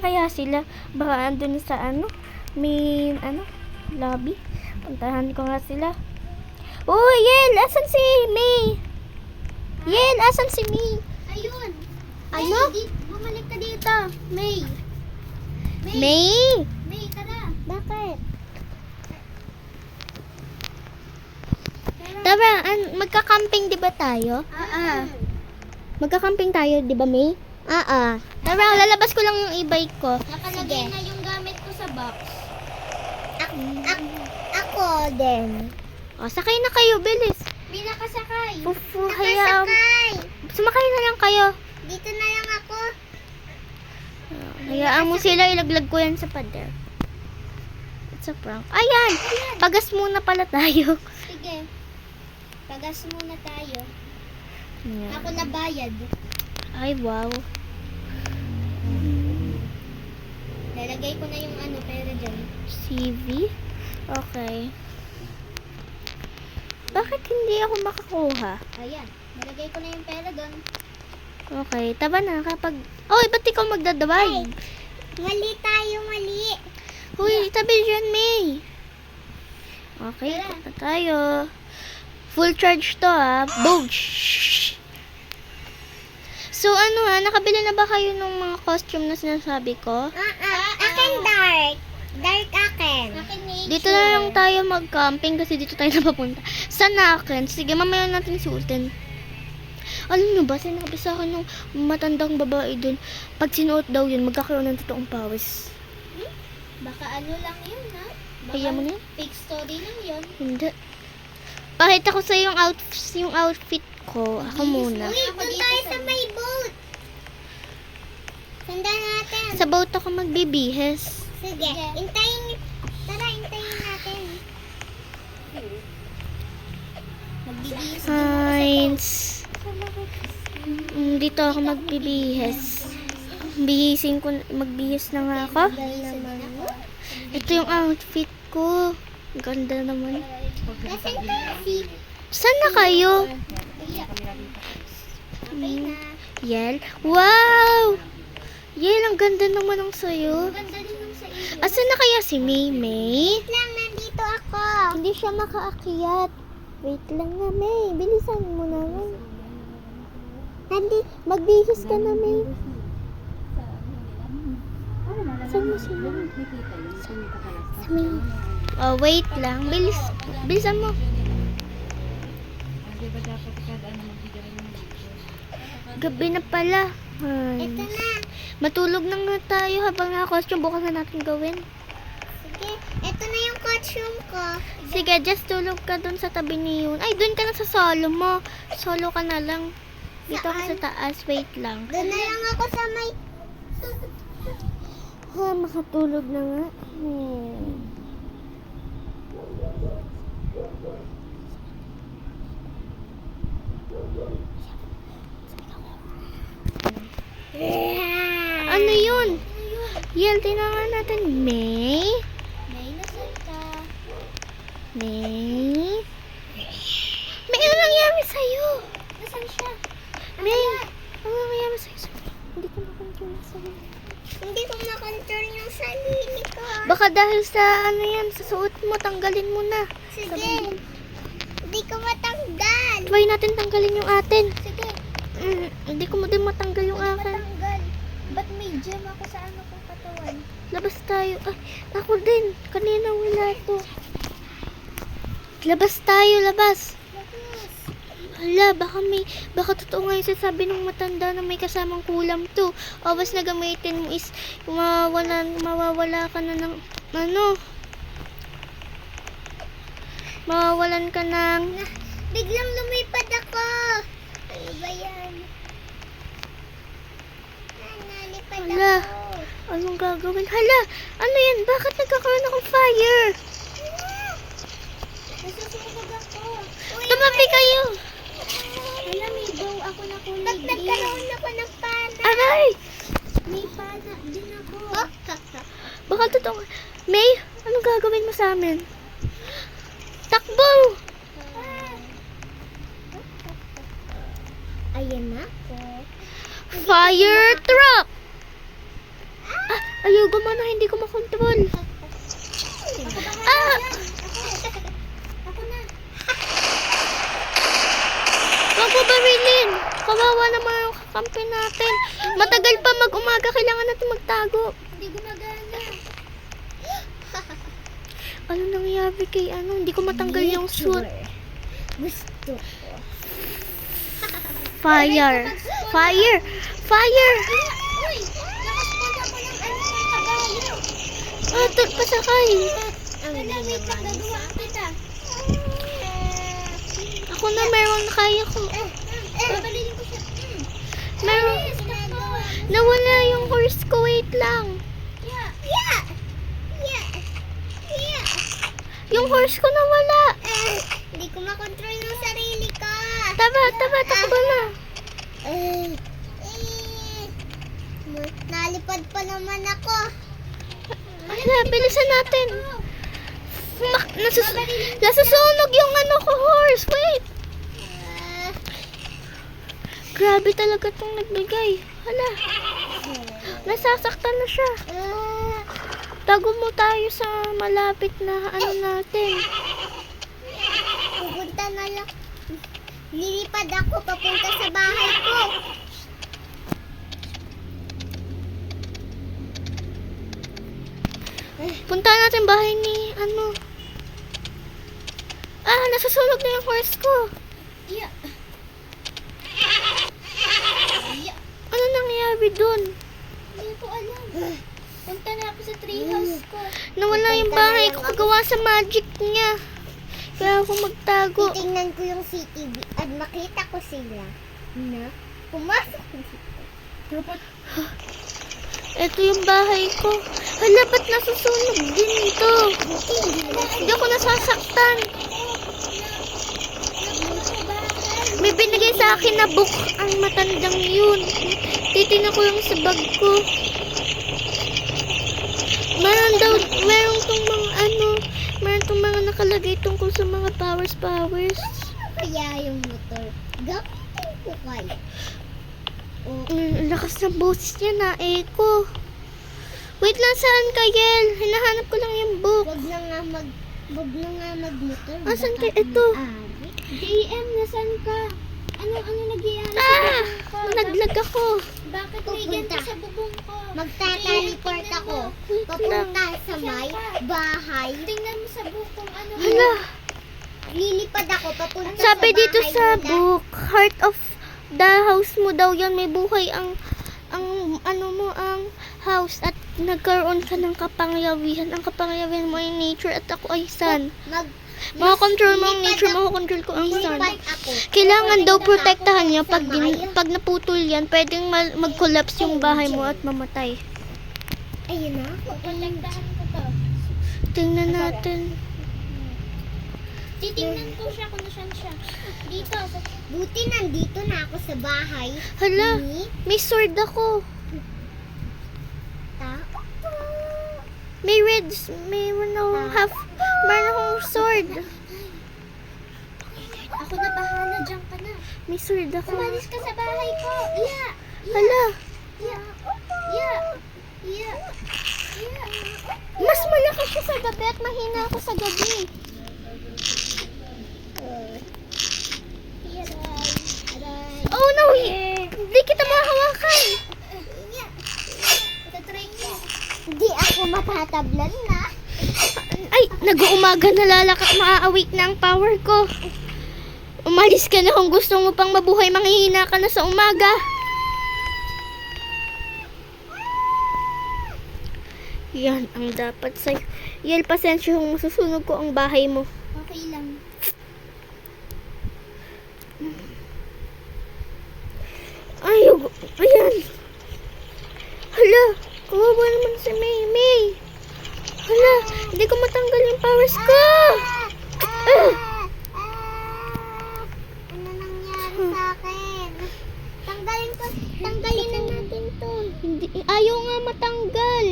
kaya sila? Baka andun sa may lobby. Puntahan ko nga sila. Oh, Yel! Asan si May? Yel! Asan si May? Ayun. Ano? Bumalik ka dito. May. May? May, tara. Bakit? Tara, magka-camping di ba tayo? Magka-camping tayo, di ba, May? Tara, lalabas ko lang yung e-bike ko. Nakalagay na yung gamit ko sa box. Ako din. O, sakay na kayo, bilis. May nakasakay. Hayaan. Sumakay na lang kayo. Dito na lang ako. Hayaan mo sila, ilaglag ko yan sa pader. It's a prank. Ayan! Pagas muna pala tayo. Sige. Pagas muna tayo. Ayan. Ako na bayad. Ay, wow. Lalagay ko na yung pera dyan. CV? Okay. Bakit hindi ako makakuha? Ayan. Nalagay ko na yung pera doon. Okay, taba na kapag... Oy, ba't ikaw magdadabay? Mali tayo, mali. Uy, tabi dyan, May. Okay, Tara. punta tayo. Full charge to, ha. Boom! Shhh. So, nakabili na ba kayo ng mga costume na sinasabi ko? Akin dark. Dark akin. Akin nature. Dito na lang tayo mag-camping kasi dito tayo napapunta. Saan na akin? Sige, mamaya natin suotin. Alam nyo ba, sinabi sa akin ng matandang babae dun, pag sinuot daw yun, magkakaroon ng totoong pawis. Baka lang yun, ha? Baka Kaya mo na yun? fake story lang yun. Hindi. Pakita ko sa yung outfit ko. Ako muna. Uy, doon tayo sa may boat. Sundan natin. Sa boat ako magbibihis. Sige. Hintayin. Tara, hintayin natin. Magbibihis. Hines. Dito ako magbibihis. Magbihis na nga ako. Ito yung outfit ko. Ganda naman. Nasaan tayo si... Saan na kayo? Okay na. Yel? Wow! Yel, ang ganda naman ng sayo. Ganda din yung sa iyo. Asan na kaya si May? May? Lang, nandito ako. Hindi siya makaakyat. Wait lang nga, May. Bilisan mo naman. Magbihis ka na, May. Saan mo si May? Sa May. Oh, wait lang. Bilisan mo. Gabi na pala. Ito na. Matulog na nga tayo habang naka-costume. Bukas na natin gawin. Sige. Ito na yung costume ko. Sige, just tulog ka dun sa tabi ni Yun. Ay, dun ka na sa solo mo. Solo ka na lang. Dito ka sa taas. Wait lang. Doon na lang ako sa may... Makatulog na nga. Ano yun? Yel, tinangan natin. May? May, nasan ka? May? May, ano nangyari sa'yo? Nasan siya? May? Ano nangyari sa'yo? Hindi ko makontrol sa'yo. Hindi ko makontrol yung sarili ko. Baka dahil sa sa suot mo, tanggalin mo na. Sige. Hindi ko matanggal. Try natin tanggalin yung atin. Sige. Hindi ko mo din matanggal yung akin. Matanggal. Ba't may gem ako sa kong katawan? Labas tayo. Ay, ako din. Kanina wala to. Labas tayo, labas. Hala, baka totoo nga yung sasabi ng matanda na may kasamang kulam to. Awas na gamitin mo is mawawala ka na ng mawawalan ka ng Biglang lumipad ako. Ano ba yan? Nalipad Hala. ako. Anong gagawin? Hala, ano yan? Bakit nagkakaroon akong fire? Nasusunog ako. Tumabi kayo. Hala, may bow ako na kulay Ba't nagkaroon ako ng pana? Aray! May pana din ako. Baka totoo. May, anong gagawin mo sa amin? Takbo! Ayan na ako. Fire truck! Ayaw gumana, hindi ko makontrol. Ah! Ako na. Huwag mo barilin. Kawawa naman yung kakampi natin. Matagal pa mag-umaga, kailangan natin magtago. Hindi gumagana. Ano nangyari kay ano? Hindi ko matanggal yung suit. Gusto ko. Fire! Fire! Fire! Uy! Nakaspod ako ng ano ng kabayo. Ah, pasakay. Wala, wait lang. Gagawa kita. Ako na meron, kaya ko. Babalilin ko siya. Meron. Stop mo. Nawala yung horse ko, wait lang. Yeah. Yeah! Yeah! Yeah! Yung horse ko nawala. Hindi ko makontrol ng sarili ko. Tama, takbo na. Nalipad pa naman ako. Hala, bilisan natin. Nasusunog yung ano ko, horse. Wait. Grabe talaga itong nagbigay. Hala, nasasaktan na siya. Tago mo tayo sa malapit na ano natin. Pupunta na lang. Lilipad ako papunta sa bahay ko. Punta natin bahay ni ano. Ah, nasusunog na yung horse ko. Yeah. Yeah. Ano nangyari dun? Hindi ko alam. Punta na ako sa treehouse ko. Nawala yung bahay ko kagawa sa magic niya. Kaya ako magtago. Titingnan ko yung CCTV at makita ko sila na pumasok dito. Ito yung bahay ko. Hala, ba't nasusunog din ito? Hindi ako nasasaktan. May binigay sa akin na book ang matandang yun. Titignan ko yung sa bag ko. Meron tong mga ano, meron tong mga nakalagay tungkol sa mga powers. Kaya yung motor. Gamitin ko kaya. Ang lakas ng boses niya na echo. Wait lang, saan ka, Yel? Hinahanap ko lang yung book. Wag na nga magmotor. Asan Baka ka? Ito. maaari. JM, nasan ka? Ano nangyayari sa Ah! bubong ko? Naglag ako. Bakit may ganito sa bubong ko? Magta-teleport ako. Papunta sa may bahay. Tingnan mo sa bukong ano. Hala, Lilipad ako papunta sabi sa dito bahay sa nila. book, heart of the house mo daw yan. May buhay ang ano mo, ang house. At nagkaroon ka ng kapangyarihan. Ang kapangyarihan mo ay nature at ako ay sun. Makakontrol mo ang nature, makakontrol ko ang sun. Lilipad ako. Kailangan daw Papunta protektahan ako niya. sa Pag naputol yan, pwedeng mag-collapse yung bahay mo at mamatay. Ayun na. Paglandahan ko to. Tingnan natin. Titingnan ko siya kung nasaan siya. Dito. Buti nandito na ako sa bahay. Hala, Ni may sword ako. tao. May meron akong sword. Ako na bahala. Diyan ka na. May sword ako. Umalis ka sa bahay ko. Yeah. Hala, Yeah. Yeah. Yeah. Yeah. mas malakas siya sa gabi at mahina ako sa gabi. Oh no, hindi kita mahawakan. Tatry ko. Hindi ako matatablan na. Ay, nag-uumaga maa-awake na ang power ko. Umalis ka na kung gusto mo pang mabuhay, manghihina ka na sa umaga. Yan ang dapat sa'yo. Yel, pasensya kung masusunog ko ang bahay mo. Okay lang. Ayan. Hala, kawawa naman si May. Hala, hindi ko matanggal yung powers ko. Ano nangyari sa akin? Tanggalin na natin to. Hindi, ayaw nga matanggal.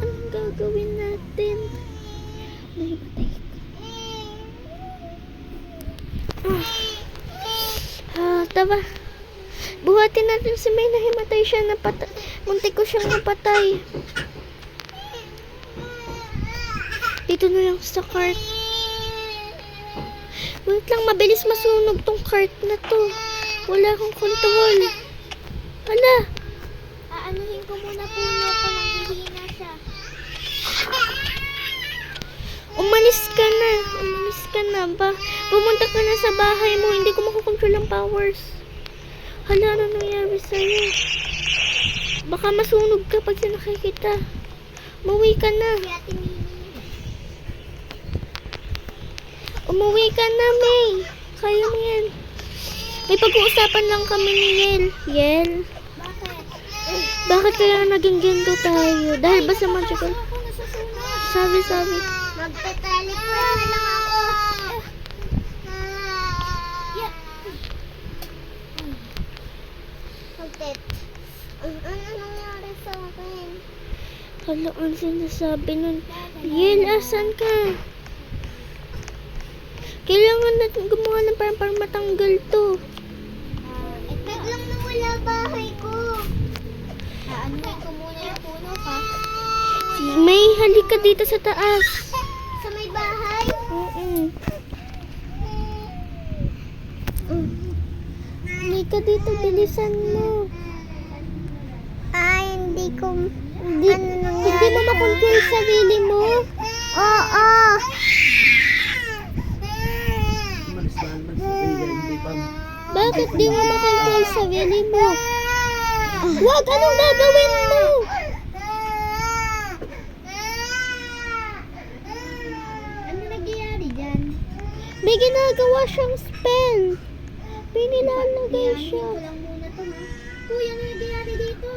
Anong gagawin natin? Nahimatay ka. Tama. Buhatin natin si May, nahimatay siya, muntik ko siyang napatay. Dito na lang sa cart. Wait lang, mabilis masunog tong cart na to. Wala akong control. Hala. Aanuhin ko muna puno ko nang hihina siya. Umalis ka na. Umalis ka na ba? Pumunta ka na sa bahay mo. Hindi ko makukontrol ang powers. Hala, ano nangyari sa'yo? Baka masunog ka pag nakikita. Umuwi ka na. Si Ate Mimi. Umuwi ka na, May. Kaya mo yan. May pag-uusapan lang kami ni Yel. Yel, Bakit? bakit kaya naging ganito tayo? Dahil ba sa magical? Ako nasusunod. Sabi. Magte-teleport na lang ako. Yeah. Ano nangyari sa akin? Hala, ang sinasabi nun. Yel, asan ka? Kailangan natin gumawa ng parang para matanggal to. Biglang nawala bahay ko. Aanuhin ko muna yung puno ka. May, halika dito sa taas. Sa may bahay? Oo. Halika dito, bilisan mo. Hindi ko... Hindi, hindi mo makontrol sarili mo. Oo. Bakit di mo makontrol sarili mo? Wag, anong gagawin mo? Ano nangyayari dyan? May ginagawa siyang spell. Pinilalagay siya. Ko lang muna to, ha? Uy, ano nangyayari dito?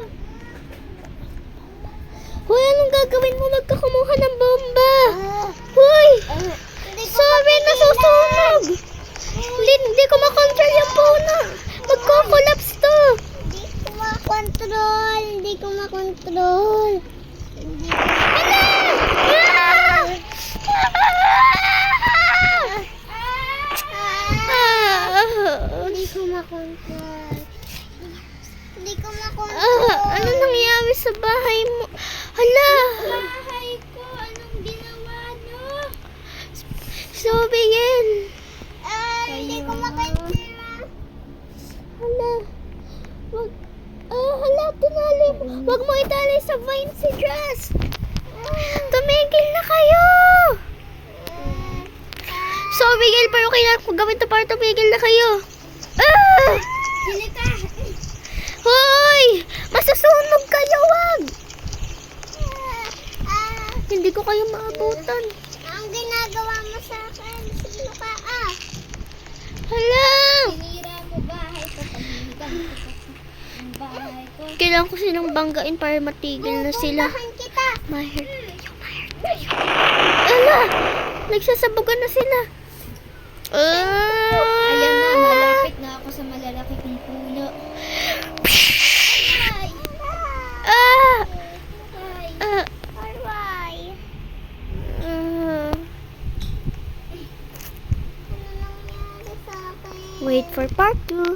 Hoy, anong gagawin mo? Wag ka kumuha ng bomba. Hoy! Sorry, nasusunog. Hindi ko makontrol yung puno. Magko-collapse to. Hindi ko makontrol. Hindi ko makontrol. Hindi ko makontrol. Ano nangyari sa bahay mo? Hala! Bahay ko, anong ginawa nyo? Sorry, Yel. Hindi ko makontrol. Hala. Wag. Hala, tinali mo. Wag mo itali sa vine si Dress. Tumigil na kayo. Sorry, Yel, pero kailangan ko gawin to para tumigil na kayo. Sili ka! Hoy! Masusunog kayo, wag! Hindi ko kayo maabutan. Ang ginagawa mo sa akin, sino ka Hala! Sinira mo bahay ko. Paghihigan ko ang bahay ko. Kailangan ko silang banggain para matigil na sila. Puntahan kita. Mahir kayo. Hala! Nagsasabugan na sila. Ayan na, malapit na ako sa malalaki kong puno. Ay! Ah! Ay! Ah! Aray. Ah. Ano nangyari sa akin? Wait for part 2.